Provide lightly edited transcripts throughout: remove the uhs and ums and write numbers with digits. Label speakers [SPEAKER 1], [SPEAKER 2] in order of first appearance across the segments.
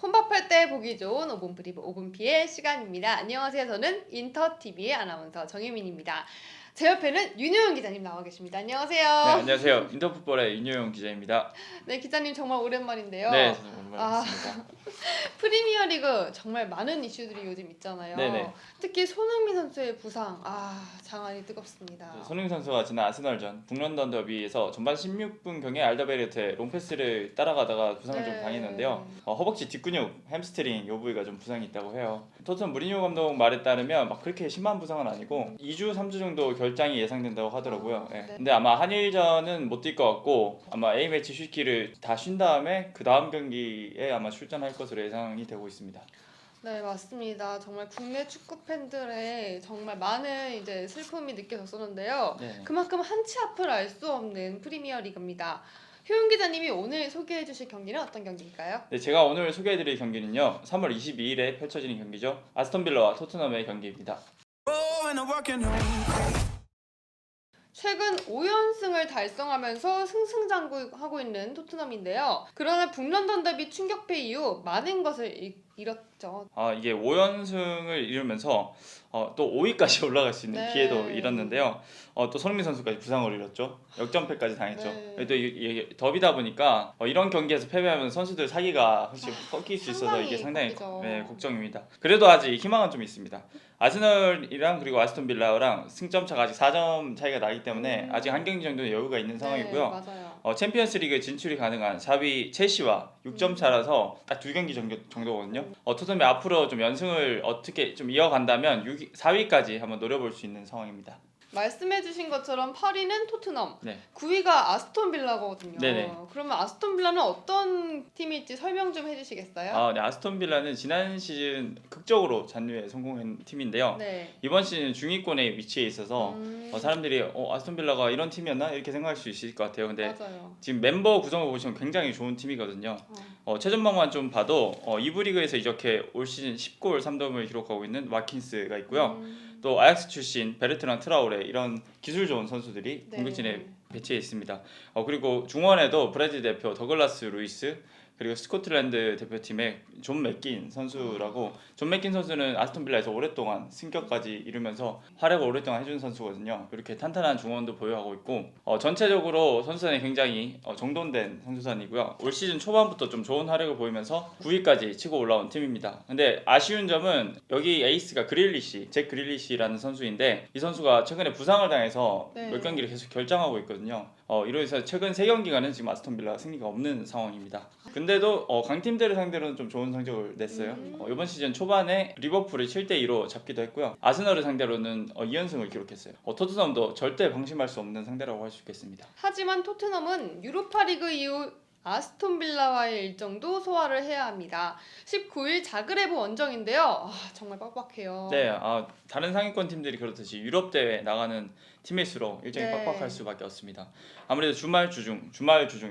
[SPEAKER 1] 혼밥할 때 보기 좋은 5분 브리브 5분 피의 시간입니다. 안녕하세요. 저는 인터TV의 아나운서 정혜민입니다. 제 옆에는 윤효영 기자님 나와 계십니다.
[SPEAKER 2] 네,
[SPEAKER 1] 안녕하세요.
[SPEAKER 2] 안녕하세요. 인터풋볼의 윤효영 기자입니다.
[SPEAKER 1] 네, 기자님 정말 오랜만인데요.
[SPEAKER 2] 네, 저도 오랜만에
[SPEAKER 1] 아,
[SPEAKER 2] 뵙습니다.
[SPEAKER 1] 프리미어리그 정말 많은 이슈들이 요즘 있잖아요.
[SPEAKER 2] 네네.
[SPEAKER 1] 특히 손흥민 선수의 부상, 장안이 뜨겁습니다.
[SPEAKER 2] 손흥민 선수가 지난 아스널전 북런던 더비에서 전반 16분경에 알더베르트의 롱패스를 따라가다가 부상을 좀 당했는데요. 허벅지 뒷근육, 햄스트링 요 부위가 좀 부상이 있다고 해요. 토트넘 무리뉴 감독 말에 따르면 막 그렇게 심한 부상은 아니고 2주, 3주 정도 결장이 예상된다고 하더라고요. 네.
[SPEAKER 1] 네.
[SPEAKER 2] 근데 아마 한일전은 못 뛸 것 같고 아마 A매치 쉬기를 다 쉰 다음에 그 다음 경기에 아마 출전할 것으로 예상이 되고 있습니다.
[SPEAKER 1] 네, 맞습니다. 정말 국내 축구 팬들의 정말 많은 이제 슬픔이 느껴졌었는데요.
[SPEAKER 2] 네.
[SPEAKER 1] 그만큼 한치 앞을 알 수 없는 프리미어 리그입니다. 효영 기자님이 오늘 소개해 주실 경기는 어떤 경기일까요?
[SPEAKER 2] 네, 제가 오늘 소개해드릴 경기는요 3월 22일에 펼쳐지는 경기죠. 아스톤 빌라와 토트넘의 경기입니다.
[SPEAKER 1] 최근 5연승을 달성하면서 승승장구하고 있는 토트넘인데요. 그러나 북런던 더비 충격패 이후 많은 것을 잃었죠.
[SPEAKER 2] 이게 5연승을 이루면서 또 5위까지 올라갈 수 있는
[SPEAKER 1] 네.
[SPEAKER 2] 기회도 잃었는데요. 또 손흥민 선수까지 부상을 잃었죠. 역전패까지 당했죠.
[SPEAKER 1] 네.
[SPEAKER 2] 또 이게 더비다 보니까 이런 경기에서 패배하면 선수들 사기가 혹시 꺾일 수 있어서 이게 상당히
[SPEAKER 1] 꺾이죠.
[SPEAKER 2] 걱정입니다. 그래도 아직 희망은 좀 있습니다. 아스널이랑 그리고 아스톤 빌라랑 승점 차가 아직 4점 차이가 나기 때문에 아직 한 경기 정도는 여유가 있는 상황이고요.
[SPEAKER 1] 네, 맞아요.
[SPEAKER 2] 챔피언스리그 진출이 가능한 4위 첼시와 6점 차라서 딱 2경기 정도거든요. 토트넘이 앞으로 좀 연승을 어떻게 좀 이어간다면 4위까지 한번 노려볼 수 있는 상황입니다.
[SPEAKER 1] 말씀해주신 것처럼 8위는 토트넘,
[SPEAKER 2] 네.
[SPEAKER 1] 9위가 아스톤 빌라거든요.
[SPEAKER 2] 네네.
[SPEAKER 1] 그러면 아스톤 빌라는 어떤 팀일지 설명 좀 해주시겠어요?
[SPEAKER 2] 네, 아스톤 빌라는 지난 시즌 극적으로 잔류에 성공한 팀인데요.
[SPEAKER 1] 네.
[SPEAKER 2] 이번 시즌 중위권에 위치해 있어서 사람들이 아스톤 빌라가 이런 팀이었나 이렇게 생각할 수 있을 것 같아요. 근데
[SPEAKER 1] 맞아요.
[SPEAKER 2] 지금 멤버 구성을 보시면 굉장히 좋은 팀이거든요. 최전방만 좀 봐도 2부 리그에서 이렇게 올 시즌 10골 3도움을 기록하고 있는 와킨스가 있고요. 또 아약스 출신 베르트랑 트라우레 이런 기술 좋은 선수들이
[SPEAKER 1] 네.
[SPEAKER 2] 공격진에 배치해 있습니다. 그리고 중원에도 브라질 대표 더글라스 루이스 그리고 스코틀랜드 대표팀의 존 맥긴 선수라고 존 맥긴 선수는 아스톤 빌라에서 오랫동안 승격까지 이루면서 활약을 오랫동안 해준 선수거든요. 이렇게 탄탄한 중원도 보유하고 있고 전체적으로 선수단이 굉장히 정돈된 선수단이고요. 올 시즌 초반부터 좀 좋은 활약을 보이면서 9위까지 치고 올라온 팀입니다. 근데 아쉬운 점은 여기 에이스가 잭 그릴리시라는 선수인데 이 선수가 최근에 부상을 당해서
[SPEAKER 1] 네.
[SPEAKER 2] 몇 경기를 계속 결장하고 있거든요. 이로 해서 최근 3경기간은 지금 아스톤 빌라 승리가 없는 상황입니다. 근데도 강팀들을 상대로는 좀 좋은 성적을 냈어요. 이번 시즌 초반에 리버풀을 7대2로 잡기도 했고요. 아스널을 상대로는 2연승을 기록했어요. 토트넘도 절대 방심할 수 없는 상대라고 할 수 있겠습니다.
[SPEAKER 1] 하지만 토트넘은 유로파리그 이후 아스톤 빌라와의 일정도 소화를 해야 합니다. 19일 자그레브 원정인데요. 정말 빡빡해요.
[SPEAKER 2] 네, 다른 상위권 팀들이 그렇듯이 유럽 대회 나가는 팀일수록 일정이
[SPEAKER 1] 네.
[SPEAKER 2] 빡빡할 수밖에 없습니다. 아무래도 주말 주중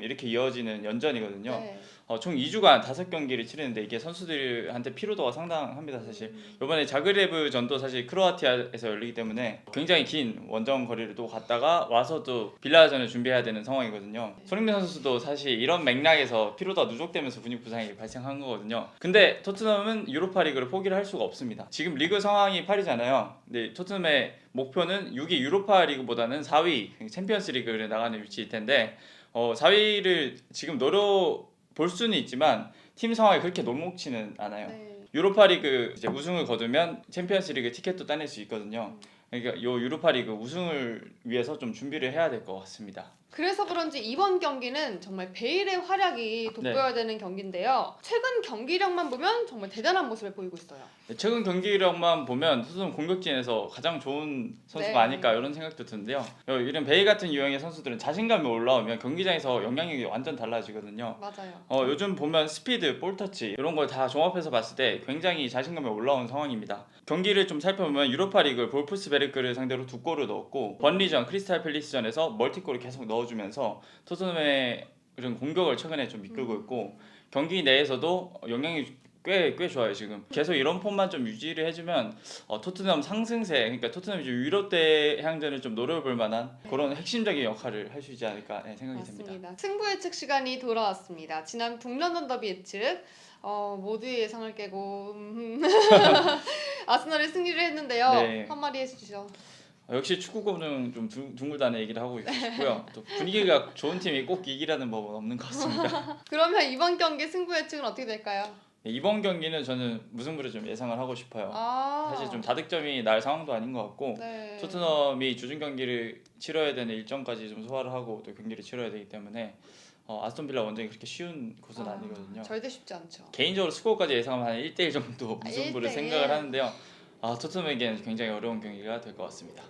[SPEAKER 2] 이렇게 이어지는 연전이거든요.
[SPEAKER 1] 네.
[SPEAKER 2] 총 2주간 5경기를 치르는데 이게 선수들한테 피로도가 상당합니다. 사실 이번에 자그레브 전도 사실 크로아티아에서 열리기 때문에 굉장히 긴 원정 거리를 또 갔다가 와서도 빌라전을 준비해야 되는 상황이거든요. 손흥민 선수도 사실 이런 맥락에서 피로도가 누적되면서 근육 부상이 발생한 거거든요. 근데 토트넘은 유로파 리그를 포기를 할 수가 없습니다. 지금 리그 상황이 8위잖아요. 근데 토트넘의 목표는 6위 유로파 리그보다는 4위 챔피언스 리그를 나가는 위치일 텐데 4위를 지금 볼 수는 있지만 팀 상황이 그렇게 녹록치는 않아요.
[SPEAKER 1] 네.
[SPEAKER 2] 유로파리그 이제 우승을 거두면 챔피언스리그 티켓도 따낼 수 있거든요. 그러니까 요 유로파리그 우승을 위해서 좀 준비를 해야 될 것 같습니다.
[SPEAKER 1] 그래서 그런지 이번 경기는 정말 베일의 활약이 돋보여야 되는 경기인데요. 최근 경기력만 보면 정말 대단한 모습을 보이고 있어요.
[SPEAKER 2] 최근 경기력만 보면 토트넘 공격진에서 가장 좋은 선수가
[SPEAKER 1] 네.
[SPEAKER 2] 아닐까 이런 생각도 드는데요. 이런 베일 같은 유형의 선수들은 자신감이 올라오면 경기장에서 영향력이 완전 달라지거든요.
[SPEAKER 1] 맞아요.
[SPEAKER 2] 요즘 보면 스피드, 볼터치 이런 걸 다 종합해서 봤을 때 굉장히 자신감이 올라온 상황입니다. 경기를 좀 살펴보면 유로파리그 볼프스베르크를 상대로 2골을 넣었고 번리전, 크리스탈 팰리스전에서 멀티골을 계속 넣어주면서 토트넘의 이런 공격을 최근에 좀 이끌고 있고 경기 내에서도 영향이 꽤 좋아요 지금. 계속 이런 폼만 좀 유지를 해주면 토트넘 상승세, 그러니까 토트넘이 좀 유럽대 향전을 좀 노려볼 만한 그런 핵심적인 역할을 할 수 있지 않을까 생각이 듭니다.
[SPEAKER 1] 맞습니다. 승부 예측 시간이 돌아왔습니다. 지난 북런던 더비 예측 모두의 예상을 깨고 아스널이 승리를 했는데요.
[SPEAKER 2] 네.
[SPEAKER 1] 한마디 해주시죠.
[SPEAKER 2] 역시 축구공은 좀 둥글다는 얘기를 하고 싶고요. 또 분위기가 좋은 팀이 꼭 이기라는 법은 없는 것 같습니다.
[SPEAKER 1] 그러면 이번 경기 승부 예측은 어떻게 될까요?
[SPEAKER 2] 네, 이번 경기는 저는 무승부를 좀 예상을 하고 싶어요. 사실 좀 다득점이 날 상황도 아닌 것 같고
[SPEAKER 1] 네.
[SPEAKER 2] 토트넘이 주중 경기를 치러야 되는 일정까지 좀 소화를 하고 또 경기를 치러야 되기 때문에 아스톤 빌라 원정이 그렇게 쉬운 곳은 아니거든요.
[SPEAKER 1] 절대 쉽지 않죠.
[SPEAKER 2] 개인적으로 스코어까지 예상하면 한 1대1 정도 무승부를
[SPEAKER 1] 1대1.
[SPEAKER 2] 생각을 하는데요. 토트넘에게는 굉장히 어려운 경기가 될 것 같습니다.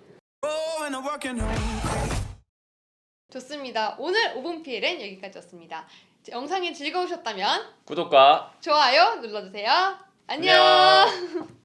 [SPEAKER 1] 좋습니다. 오늘 5분 PL은 여기까지였습니다. 영상이 즐거우셨다면
[SPEAKER 2] 구독과
[SPEAKER 1] 좋아요 눌러주세요. 안녕.
[SPEAKER 2] 안녕.